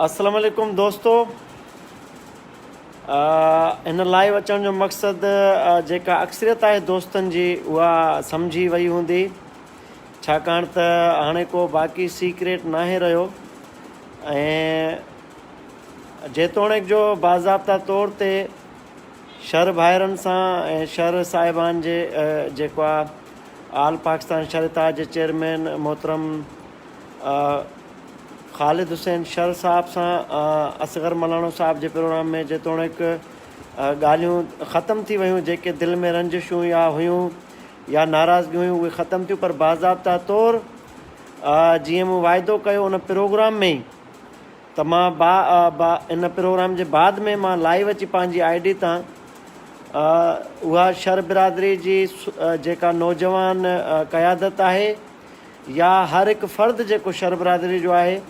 अस्सलाम वालेकुम दोस्तों। इन लाइव अचण जो मक़सदु जेका अक्सरियत आहे दोस्तनि जी उहा सम्झी वई हूंदी, छाकाणि त हाणे को बाक़ी सीक्रेट नाहे रहियो ऐं जेतोणीकि जो बाज़ाब्ता तौर ते शर भाइरनि सां ऐं शर साहिबान जे जेको आहे आल पाकिस्तान शरिता जे चेयरमैन मोहतरम ख़ालिद हुसैन शर साहब सां असगर मलाणो साहब जे प्रोग्राम में जेतोणीकि ॻाल्हियूं ख़तमु थी वियूं, जेके दिलि में रंजिशूं या हुयूं या नाराज़गियूं हुयूं उहे ख़तमु थियूं। पर बाज़ाब्ता तौरु जीअं मूं वाइदो कयो उन प्रोग्राम में ई त मां इन प्रोग्राम जे बाद में मां लाइव अची पंहिंजी ID तां उहा शर बिरादरी जी जेका नौजवान क़यादत आहे या हर हिकु फ़र्द जेको शर बिरादरी जो आहे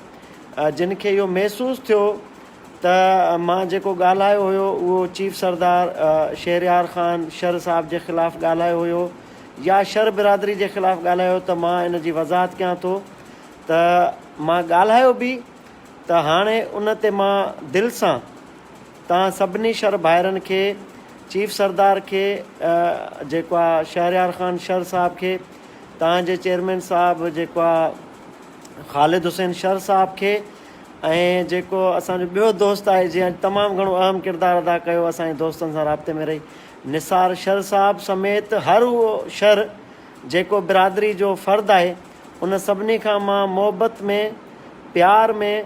जिन खे इहो महसूसु थियो त मां जेको ॻाल्हायो हुयो उहो चीफ सरदार शहरयार ख़ान शर साहब जे ख़िलाफ़ु ॻाल्हायो हुयो या शर बिरादरी जे ख़िलाफ़ु ॻाल्हायो त मां इन जी वज़ाहत कयां थो त मां ॻाल्हायो बि त हाणे उन ते मां दिलि सां तव्हां सभिनी शर भाइरनि खे, चीफ सरदार खे जेको आहे शहरयार ख़ान शर साहब खे, तव्हांजे चेयरमैन साहब जेको आहे ख़ालिद हुसैन शर साहब खे ऐं जेको असांजो ॿियो दोस्त आहे जीअं तमामु घणो अहम किरदारु अदा कयो असांजे दोस्तनि सां राब्ते में रही, निसार शर साहब समेत हर उहो शर जेको बिरादरी जो फ़र्दु आहे उन सभिनी खां मां मोहबत में प्यार में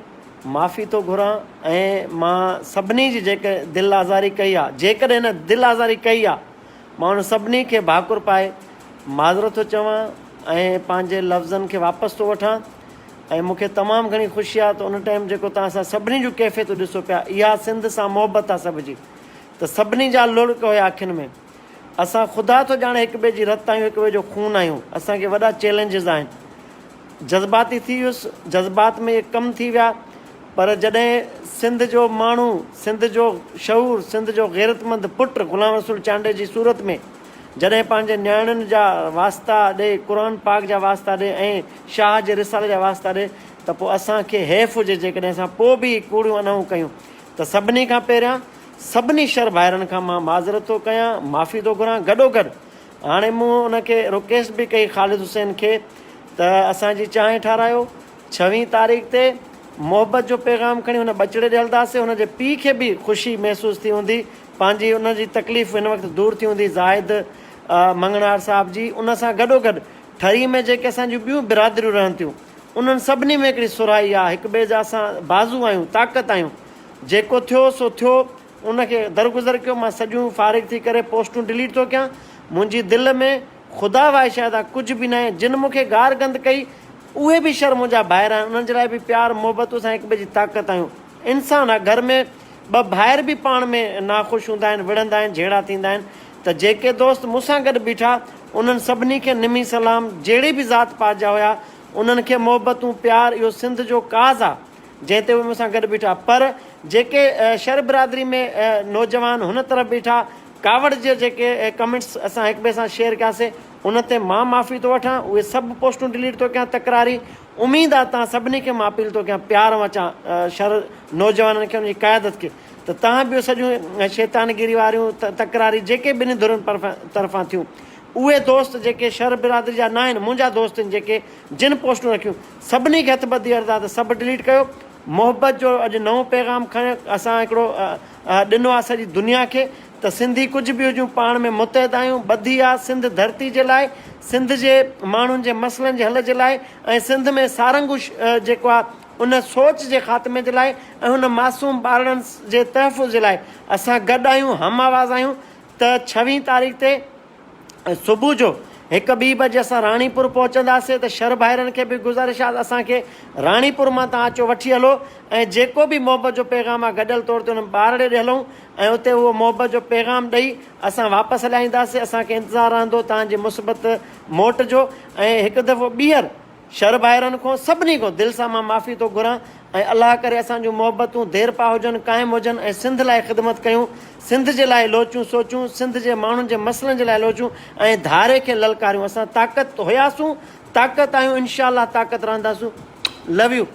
माफ़ी थो घुरां ऐं मां सभिनी जी जेके दिलि आज़ारी कई आहे, जेकॾहिं न दिलि आज़ारी कई आहे मां उन सभिनी खे भाकुर पाए माज़रत थो चवां ऐं पंहिंजे लफ़्ज़नि खे वापसि थो वठां। ऐं मूंखे तमामु घणी ख़ुशी आहे त उन टाइम जेको तव्हां सां सभिनी जूं कैफ़ियतूं ॾिसो पिया, इहा सिंध सां मोहबत आहे सभ जी, त सभिनी जा लुड़क हुया अखियुनि में। असां ख़ुदा थो ॼाणे हिक ॿिए जी रत आहियूं, हिक ॿिए जो खून आहियूं, असांखे वॾा चैलेंजिस आहिनि, जज़्बाती थी वियुसि, जज़्बात में इहे कमु थी विया। पर जॾहिं सिंध जो माण्हू, सिंध जो शऊर, सिंध जो गैरतमंद पुटु ग़ुलाम रसूल चांडे जी सूरत में जॾहिं पंहिंजे नियाणियुनि जा वास्ता ॾे, क़ुर पाक जा वास्ता ॾे ऐं शाह जे रिसाले जा वास्ता ॾे त पोइ असांखे हैफ़ हुजे जेकॾहिं असां पोइ बि कूड़ियूं अनहूं कयूं। त सभिनी खां पहिरियां सभिनी शर भाइरनि खां मां माज़रत थो कयां, माफ़ी थो घुरां। गॾोगॾु हाणे मूं उनखे रिक्वेस्ट बि कई ख़ालिद हुसैन खे त असांजी चांहि ठारायो 26 तारीख़ ते मोहबत जो पैगाम खणी हुन बचिड़े ॾे हलंदासीं। हुनजे पीउ खे बि ख़ुशी महसूसु थी हूंदी, पंहिंजी उनजी तकलीफ़ हिन वक़्तु दूरि थी हूंदी ज़ाहिद मंगनार साहब जी। उन सां गॾोगॾु ठरी में जेके असांजूं ॿियूं बिरादरियूं रहनि थियूं उन्हनि सभिनी में हिकिड़ी सुराई आहे, हिक ॿिए जा असां बाज़ू आहियूं, ताक़त आहियूं। जेको थियो सो थियो, उनखे दरगुज़र कयो। मां सॼियूं फ़ारिग थी करे पोस्टूं डिलीट थो कयां। मुंहिंजी दिलि में ख़ुदा वाहे शायदि कुझु बि न आहे। जिन मूंखे गार गंद कई उहे बि शर मुंहिंजा ॿाहिरि आहिनि, उन्हनि जे लाइ बि प्यार मोहबत सां हिक ॿिए जी ताक़त आहियूं। इंसानु आहे, घर में ॿ भाइर बि पाण में नाख़ुशि हूंदा आहिनि, विढ़ंदा आहिनि, जहिड़ा थींदा आहिनि। त जेके दोस्त मूंसां गॾु बीठा उन्हनि सभिनी खे निमी सलाम, जहिड़ी बि ज़ात पात जा हुया उन्हनि खे मोहबतूं प्यार, इहो सिंध जो काज़ आहे जंहिं ते उहे मूंसां गॾु बीठा। पर जेके शर बिरादरी में नौजवान हुन तरफ़ बीठा, कावड़ जे जेके कमेंट्स असां हिक ॿिए सां शेयर कयासीं उन ते मां माफ़ी थो वठां, उहे सभु पोस्टूं डिलीट थो कयां तकरारी। उमेदु आहे तव्हां सभिनी खे मां अपील थो कयां, प्यार अचां शर नौजवाननि खे, उनजी क़यादत खे, त तव्हां बि सॼियूं शैतानगिरी वारियूं तकरारी जेके ॿिनी धुरनि तरफ़ां थियूं उहे दोस्त जेके शर बिरादरी जा न आहिनि, मुंहिंजा दोस्त आहिनि जेके जिन पोस्टूं रखियूं, सभिनी खे हथ ॿधी अर्दा त सभु डिलीट कयो। मोहबत जो अॼु नओं पैगाम खण असां हिकिड़ो ॾिनो आहे सॼी दुनिया खे त सिंधी कुझु बि हुजूं पाण में मुतहद आहियूं, ॿधी आहे सिंध धरती जे लाइ, सिंध जे माण्हुनि जे मसइलनि जे हल जे लाइ ऐं सिंध में सारंगू जेको आहे उन सोच जे ख़ात्मे जे लाइ ऐं हुन मासूम ॿारनि जे तहफ़ुज़ जे लाइ असां गॾु आहियूं, हम आवाज़ आहियूं। त 26 तारीख़ ते सुबुह जो 1-2 बजे असां राणीपुर पहुचंदासीं। त शर भाइरनि खे बि गुज़ारिश आहे असांखे राणीपुर मां तव्हां अचो, वठी हलो ऐं जेको बि मोहबत जो पैगाम आहे गॾियल तौर ते हुन ॿार ॾे हलूं ऐं उते उहो मोहबत जो पैगाम ॾेई असां वापसि हलाईंदासीं। असांखे इंतज़ारु रहंदो तव्हांजी मुस्बत मोट जो। ऐं हिकु दफ़ो ॿीहर शर भाइरनि खां सभिनी खां दिलि सां मां माफ़ी थो घुरां ऐं अलाह करे असांजूं मोहबतूं देर पा हुजनि, क़ाइमु हुजनि ऐं सिंध लाइ ख़िदमत कयूं, सिंध जे लाइ लोचूं सोचूं, सिंध जे माण्हुनि जे मसइलनि जे लाइ लोचूं ऐं धारे खे ललकारियूं। असां ताक़त हुयासूं, ताक़त आहियूं, इनशा अल्लाह ताक़त रहंदासूं। Love U.